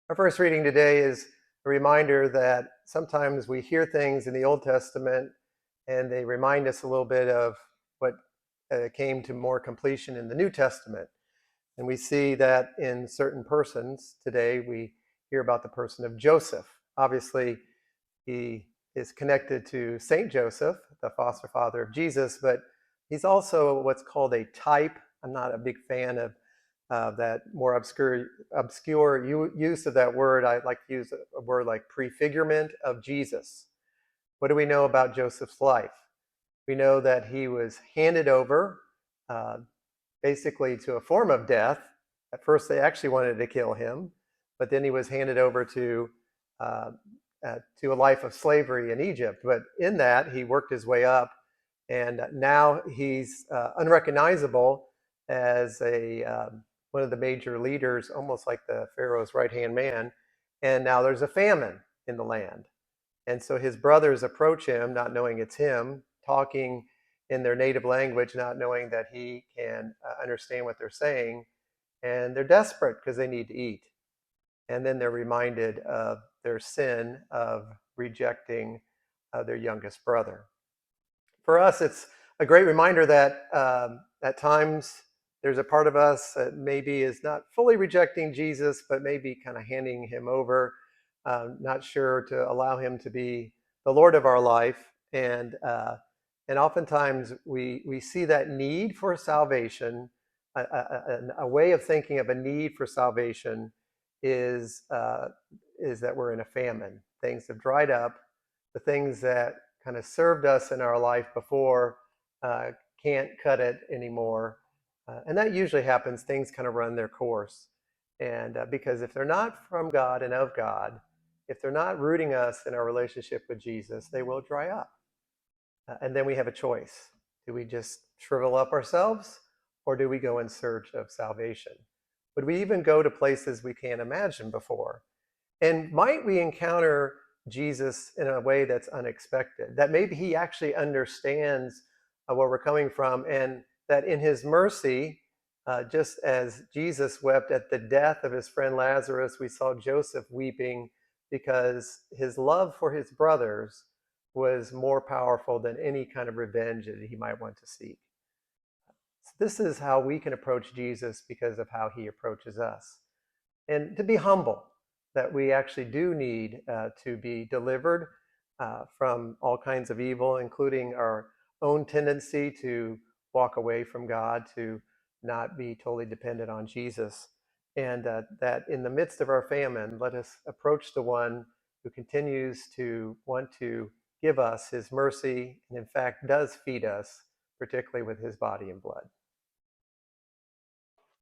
Our first reading today is a reminder that sometimes we hear things in the Old Testament and they remind us a little bit of what came to more completion in the New Testament. And we see that in certain persons. Today we hear about the person of Joseph. Obviously, he is connected to Saint Joseph, the foster father of Jesus, but he's also what's called a type. I'm not a big fan of that more obscure use of that word. I like to use a word like prefigurement of Jesus. What do we know about Joseph's life? We know that he was handed over uh, basically to a form of death. At first, they actually wanted to kill him, but then he was handed over uh, to a life of slavery in Egypt. But in that, he worked his way up, and now he's unrecognizable as one of the major leaders, almost like the Pharaoh's right-hand man. And now there's a famine in the land. And so his brothers approach him, not knowing it's him, talking in their native language, not knowing that he can understand what they're saying. And they're desperate because they need to eat. And then they're reminded of their sin of rejecting their youngest brother. For us, it's a great reminder that at times there's a part of us that maybe is not fully rejecting Jesus, but maybe kind of handing him over, not sure to allow him to be the Lord of our life. And oftentimes we see that need for salvation. A way of thinking of a need for salvation is that we're in a famine. Things have dried up. The things that kind of served us in our life before uh, can't cut it anymore. And that usually happens. Things kind of run their course. And because if they're not from God and of God, if they're not rooting us in our relationship with Jesus, they will dry up. And then we have a choice. Do we just shrivel up ourselves, or do we go in search of salvation? Would we even go to places we can't imagine before? And might we encounter Jesus in a way that's unexpected? That maybe he actually understands where we're coming from, and that in his mercy, just as Jesus wept at the death of his friend Lazarus, we saw Joseph weeping because his love for his brothers was more powerful than any kind of revenge that he might want to seek. So this is how we can approach Jesus because of how he approaches us. And to be humble, that we actually do need to be delivered from all kinds of evil, including our own tendency to walk away from God, to not be totally dependent on Jesus. And that in the midst of our famine, let us approach the one who continues to want to give us his mercy and, in fact, does feed us, particularly with his body and blood.